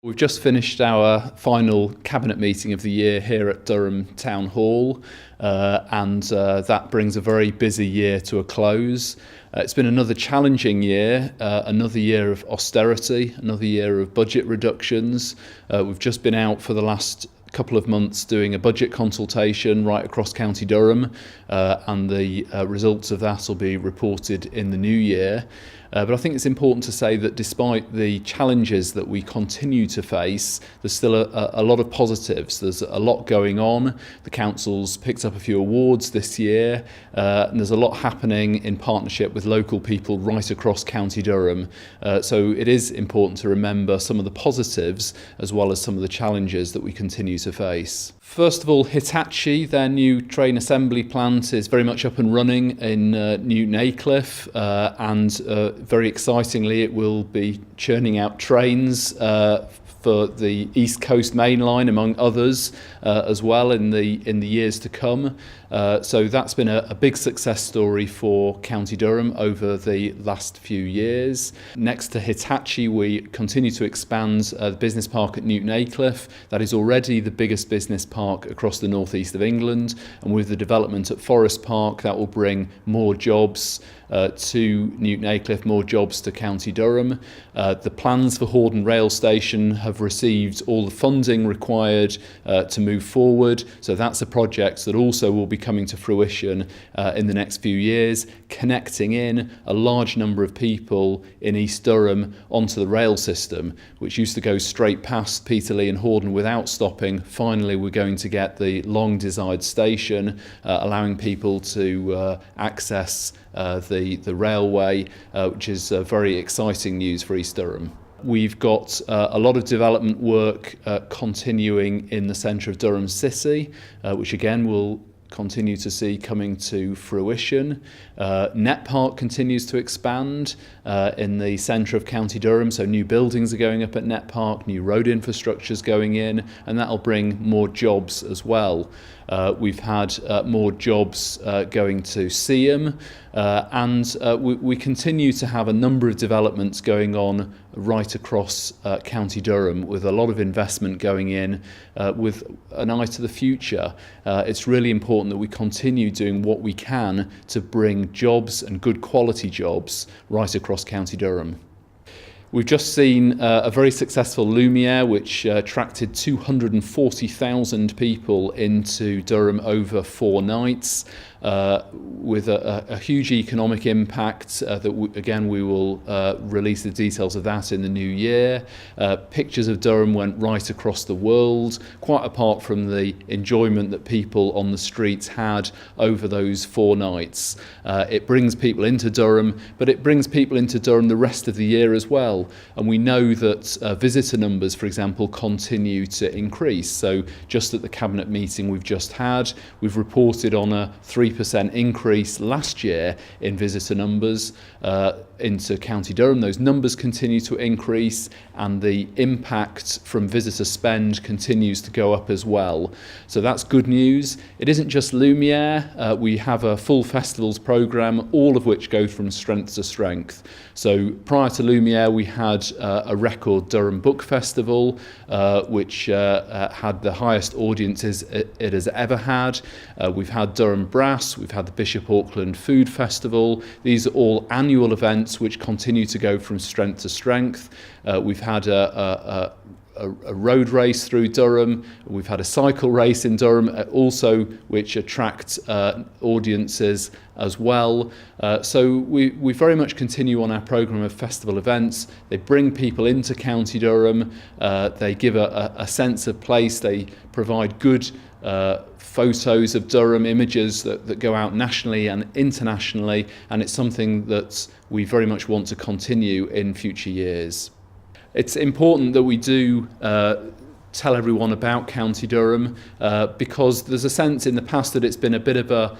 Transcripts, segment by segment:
We've just finished our final cabinet meeting of the year here at Durham Town Hall, and that brings a very busy year to a close. It's been another challenging year, another year of austerity, another year of budget reductions. We've just been out for the last couple of months doing a budget consultation right across County Durham, and the results of that will be reported in the new year. But I think it's important to say that despite the challenges that we continue to face, there's still a lot of positives. There's a lot going on. The council's picked up a few awards this year, and there's a lot happening in partnership with local people right across County Durham. So it is important to remember some of the positives as well as some of the challenges that we continue to face. First of all, Hitachi, their new train assembly plant, is very much up and running in Newton Aycliffe, and very excitingly it will be churning out trains for the East Coast Main Line, among others, as well in the years to come. So that's been a big success story for County Durham over the last few years. Next to Hitachi, we continue to expand the business park at Newton Aycliffe. That is already the biggest business park across the northeast of England, and with the development at Forest Park, that will bring more jobs to Newton Aycliffe, more jobs to County Durham. The plans for Hordern Rail Station have received all the funding required to move forward, so that's a project that also will be coming to fruition in the next few years, connecting in a large number of people in East Durham onto the rail system, which used to go straight past Peterlee and Hordern without stopping. Finally, we're going to get the long-desired station, allowing people to access the railway, which is very exciting news for East Durham. We've got a lot of development work continuing in the centre of Durham City, which again will continue to see coming to fruition. Net Park continues to expand in the centre of County Durham, so new buildings are going up at Net Park, new road infrastructure is going in, and that'll bring more jobs as well. We've had more jobs going to Seaham, and we continue to have a number of developments going on right across County Durham, with a lot of investment going in with an eye to the future. It's really important that we continue doing what we can to bring jobs and good quality jobs right across County Durham. We've just seen a very successful Lumiere, which attracted 240,000 people into Durham over 4 nights, with a huge economic impact again we will release the details of that in the new year. Pictures of Durham went right across the world, quite apart from the enjoyment that people on the streets had over those 4 nights. It brings people into Durham, but it brings people into Durham the rest of the year as well. And we know that visitor numbers, for example, continue to increase. So just at the cabinet meeting we've just had, we've reported on a 3% increase last year in visitor numbers into County Durham. Those numbers continue to increase, and the impact from visitor spend continues to go up as well. So that's good news. It isn't just Lumiere. We have a full festivals programme, all of which go from strength to strength. So prior to Lumiere, we had a record Durham Book Festival, which had the highest audiences it has ever had. We've had Durham Brass, we've had the Bishop Auckland Food Festival. These are all annual events which continue to go from strength to strength. We've had a road race through Durham. We've had a cycle race in Durham also, which attracts audiences as well. So we very much continue on our programme of festival events. They bring people into County Durham. They give a sense of place. They provide good photos of Durham, images that go out nationally and internationally, and it's something that we very much want to continue in future years. It's important that we do tell everyone about County Durham, because there's a sense in the past that it's been a bit of a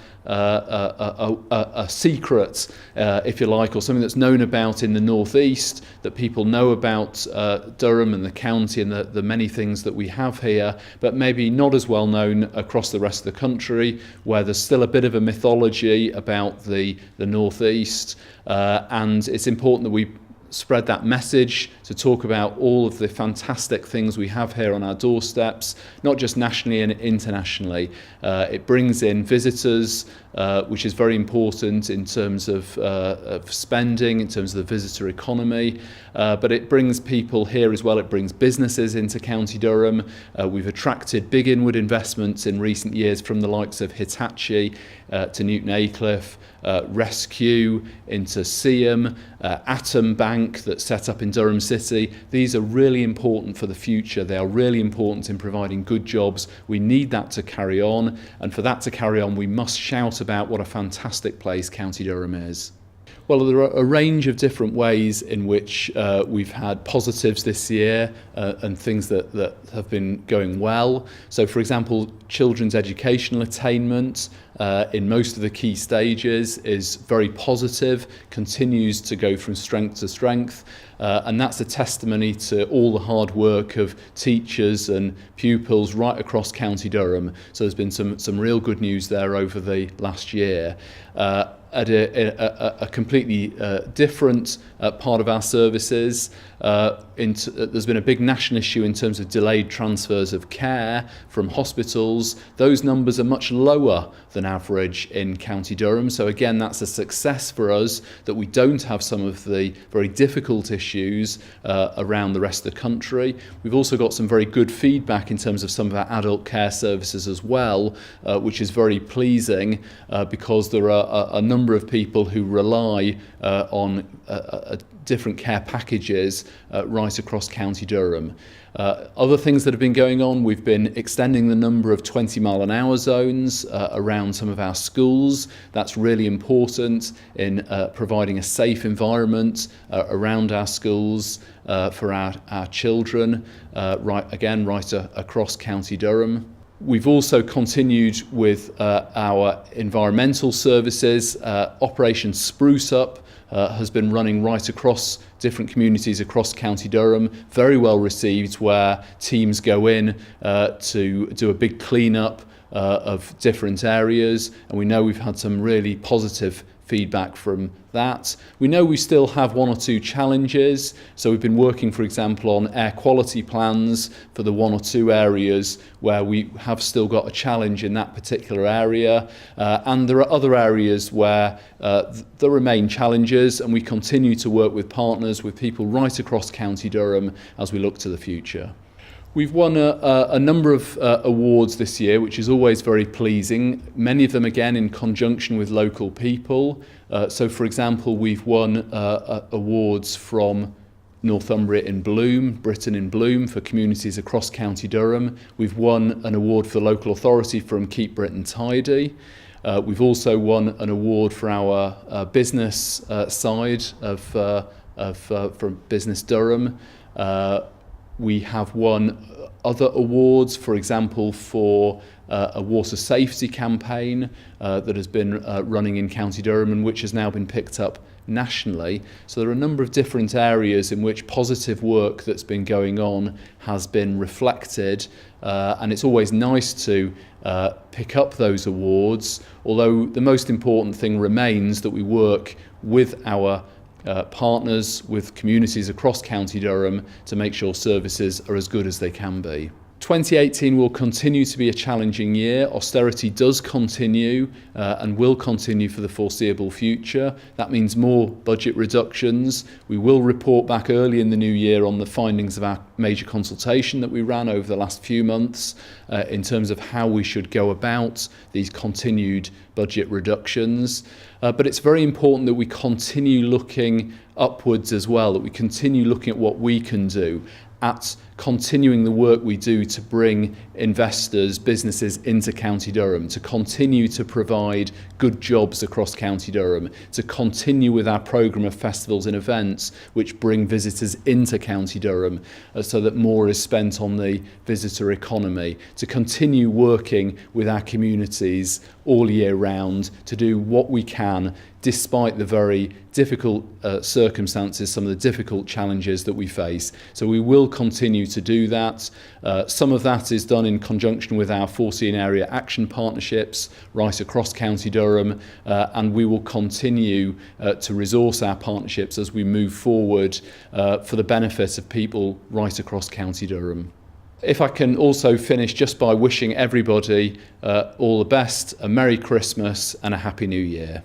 secret, if you like, or something that's known about in the northeast, that people know about Durham and the county and the many things that we have here, but maybe not as well known across the rest of the country, where there's still a bit of a mythology about the northeast, and it's important that we spread that message, to talk about all of the fantastic things we have here on our doorsteps, not just nationally and internationally. It brings in visitors, which is very important in terms of spending, in terms of the visitor economy, but it brings people here as well. It brings businesses into County Durham. We've attracted big inward investments in recent years from the likes of Hitachi to Newton Aycliffe, Rescue into Seam, Atom Bank that's set up in Durham City. These are really important for the future. They are really important in providing good jobs. We need that to carry on, and for that to carry on, we must shout about what a fantastic place County Durham is. Well, there are a range of different ways in which we've had positives this year and things that have been going well. So, for example, children's educational attainment in most of the key stages is very positive, continues to go from strength to strength, and that's a testimony to all the hard work of teachers and pupils right across County Durham. So there's been some real good news there over the last year. At a completely different part of our services, there's been a big national issue in terms of delayed transfers of care from hospitals. Those numbers are much lower than average in County Durham. So again, that's a success for us that we don't have some of the very difficult issues around the rest of the country. We've also got some very good feedback in terms of some of our adult care services as well, which is very pleasing because there are a number of people who rely on different care packages right across County Durham. Other things that have been going on, we've been extending the number of 20-mile-an-hour zones around some of our schools. That's really important in providing a safe environment around our schools for our children, right across County Durham. We've also continued with our environmental services. Operation Spruce Up has been running right across different communities across County Durham, very well received, where teams go in to do a big clean-up of different areas, and we know we've had some really positive feedback from that. We know we still have one or two challenges, so we've been working, for example, on air quality plans for the one or two areas where we have still got a challenge in that particular area, and there are other areas where there remain challenges, and we continue to work with partners, with people right across County Durham as we look to the future. We've won a number of awards this year, which is always very pleasing, many of them again in conjunction with local people. So, for example, we've won awards from Northumbria in Bloom, Britain in Bloom, for communities across County Durham. We've won an award for local authority from Keep Britain Tidy. We've also won an award for our business side from Business Durham. We have won other awards, for example, for a water safety campaign that has been running in County Durham and which has now been picked up nationally. So there are a number of different areas in which positive work that's been going on has been reflected, and it's always nice to pick up those awards, although the most important thing remains that we work with our partners, with communities across County Durham to make sure services are as good as they can be. 2018 will continue to be a challenging year. Austerity does continue and will continue for the foreseeable future. That means more budget reductions. We will report back early in the new year on the findings of our major consultation that we ran over the last few months in terms of how we should go about these continued budget reductions. But it's very important that we continue looking upwards as well, that we continue looking at what we can do, at continuing the work we do to bring investors, businesses into County Durham, to continue to provide good jobs across County Durham, to continue with our programme of festivals and events which bring visitors into County Durham so that more is spent on the visitor economy, to continue working with our communities all year round, to do what we can despite the very difficult circumstances, some of the difficult challenges that we face. So we will continue to do that. Some of that is done in conjunction with our 14 area action partnerships right across County Durham, and we will continue to resource our partnerships as we move forward for the benefit of people right across County Durham. If I can also finish just by wishing everybody all the best, a Merry Christmas and a Happy New Year.